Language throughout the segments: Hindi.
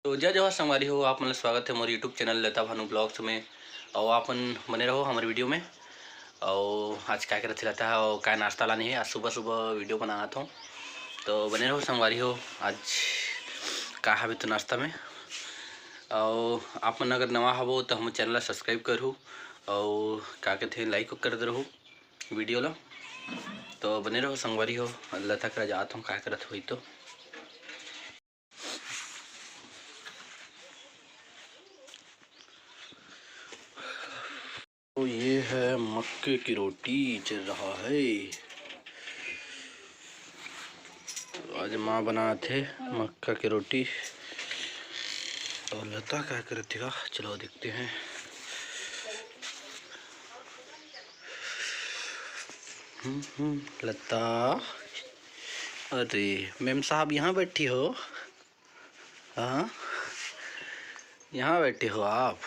तो जय जवाहर संगवारी हो, आप मन स्वागत है मोर यूट्यूब चैनल लता भानु ब्लॉग्स में। और आप मन बने रहो हमारे वीडियो में। और आज क्या करते रहता है और क्या नाश्ता लानी है, आज सुबह सुबह वीडियो बना था। तो बने रहो संगवारी हो, आज का हवे तो नाश्ता में। और आप मन अगर नवा हवो तो हम चैनल सब्सक्राइब करूँ और क्या कहते लाइक कर दे रहो वीडियो ला। तो बने रहो संगवारी हो, लता कर जात हूँ क्या करत हुई। तो ये है मक्के की रोटी चल रहा है। आज माँ बनाए थे मक्का की रोटी और लता क्या करती है, चलो देखते हैं। लता, अरे मैम साहब यहाँ बैठी हो? हाँ यहाँ बैठे हो आप?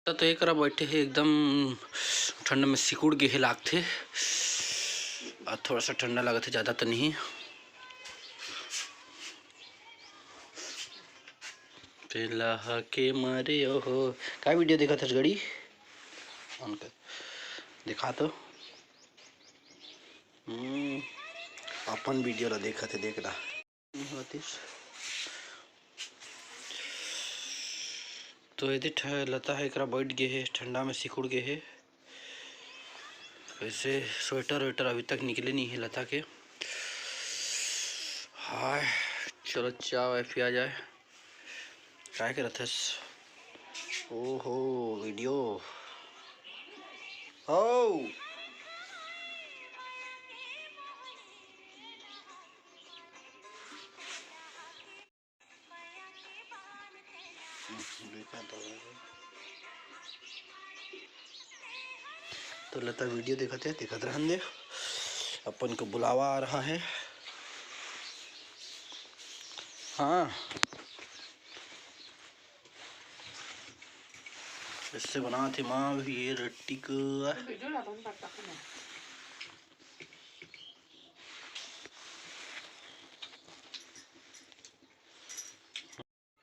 तो एक बैठे है एकदम ठंड में सिकुड़ गए लागते और थोड़ा सा ठंडा लगा थे, ज़्यादा तो नहीं। पेला के मारे हो क्या वीडियो देखा था घड़ी ऑन कर दिखा तो अपन वीडियो ला देखा थे, देख रहा तो यदि लता है एकरा बैठ गए है, ठंडा में सिकुड़ गए है। वैसे स्वेटर वेटर अभी तक निकले नहीं है लता के। हाय चलो चाय पिया जाए। क्या कर रहा था? ओहो वीडियो ओ तो लता वीडियो दिखत रहन दे, अपन को बुलावा आ रहा है। हाँ इससे बना थे माँ भी ये रोटी को।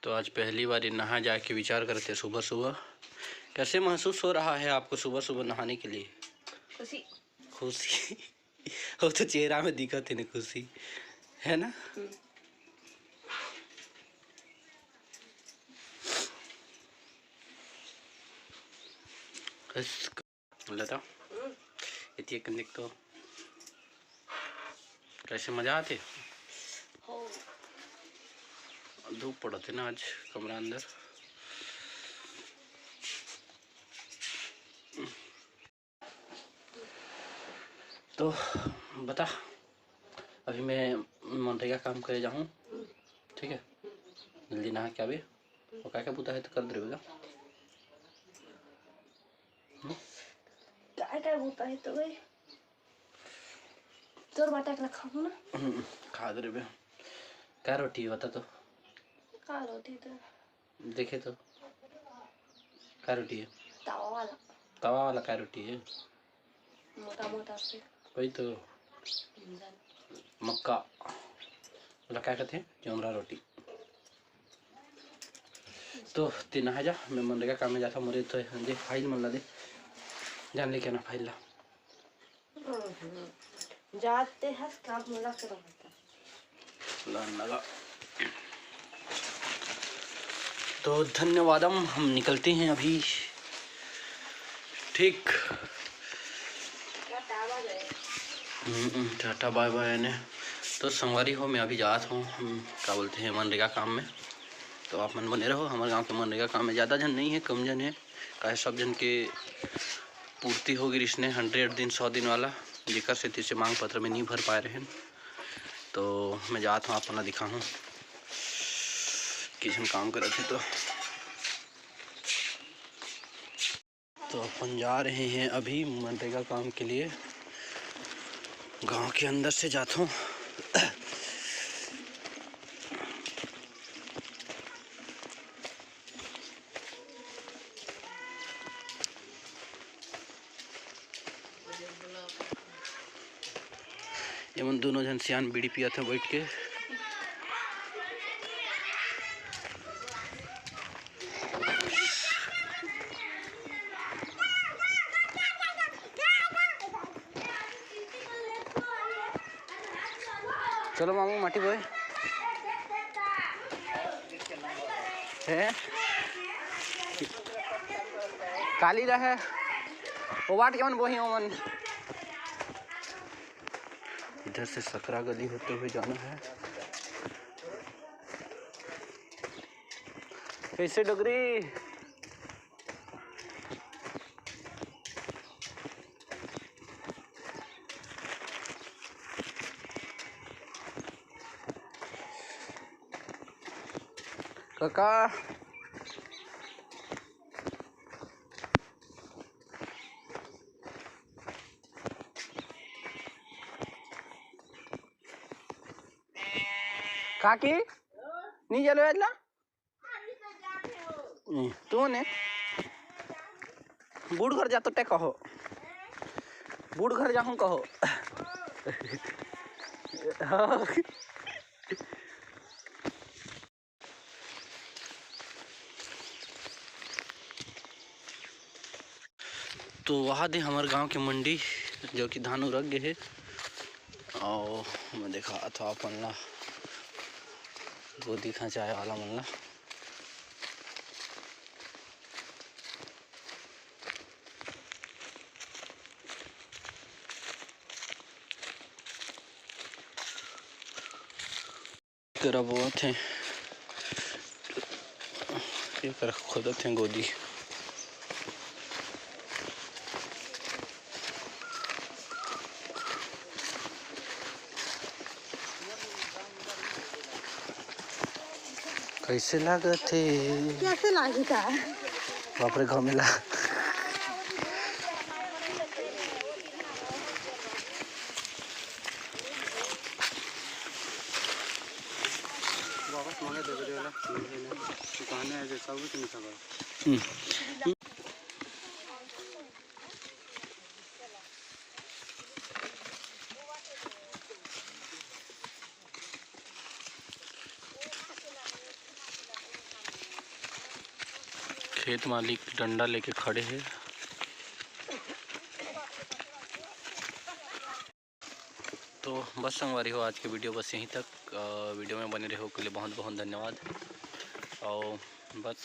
तो आज पहली बार नहा जाके विचार करते सुबह सुबह। कैसे महसूस हो रहा है आपको सुबह सुबह नहाने के लिए? खुशी खुशी वो तो चेहरा में दिखत है ना, खुशी है ना। लता इतनी देख तो कैसे मजा आते। धूप पड़ते ना आज कमरा अंदर। तो बता, अभी मैं मनरेगा काम करे जाऊँ, ठीक है? जल्दी नहा के आवे और क्या क्या पूछा है तो कर दे बेटा। काय काय होता है तो भाई तोर बाटा के खाऊं ना। खा दे बे। क्या रोटी है बता तो? का रोटी तो देखे तो क्या रोटी है? तवा वाला। तवा वाला क्या रोटी है? मोटा मोटा से वही तो मक्का वाला क्या कहते हैं, जोमरा रोटी। तो तीन नहा जा, मैं मनरेगा काम में जाता। मोरे तो दे फाइल मन ला दे, जान लेके ना फाइल ला। जाते हैं काम मिला कर लगा। तो धन्यवादम, हम निकलते हैं अभी, ठीक? टाटा बाय बाय ने। तो संगवारी हो, मैं अभी जाता हूँ, हम क्या बोलते हैं मनरेगा काम में। तो आप मन बने रहो। हमारे गांव के मनरेगा काम में ज़्यादा जन नहीं है, कम जन है। का सब जन के पूर्ति होगी इसने 100 दिन 100 दिन वाला, जेकर से मांग पत्र में नहीं भर पाए रहे। तो मैं जाता हूँ, अपना दिखाऊँ किसन काम कर थे। तो अपन जा रहे हैं अभी मनरेगा काम के लिए, गांव के अंदर से जाता हूँ। एवं दोनों जन सियान बीड़ी पिया थे बैठ के। चलो मामू माटी बोए है काली रहे वो बाट के मन बोही मन। इधर से सकरा गली होते हुए जाना है। कैसे डोगरी काका काकी नहीं चलो यार तू ने बूढ़ घर जा तो टे कहो बूढ़ घर जाऊँ कहो तो वहाँ दे हमारे गांव की मंडी जो कि धान रख गए है और मैं देखा था अपन ला गोदी खचाए वाला मन ला करा वो थे ये कर खुद थे गोदी कैसे लागत थे कैसे लागी था बाप रे घाव मिला वापस मांगे दे वाला दुकान है जैसा भी नहीं सका। खेत मालिक डंडा लेके खड़े हैं। तो बस संगवारी हो आज के वीडियो बस यहीं तक। वीडियो में बने रहो के लिए बहुत बहुत धन्यवाद। और बस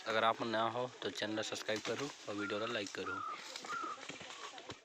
अगर आप नया हो तो चैनल सब्सक्राइब करो और वीडियो लाइक करो।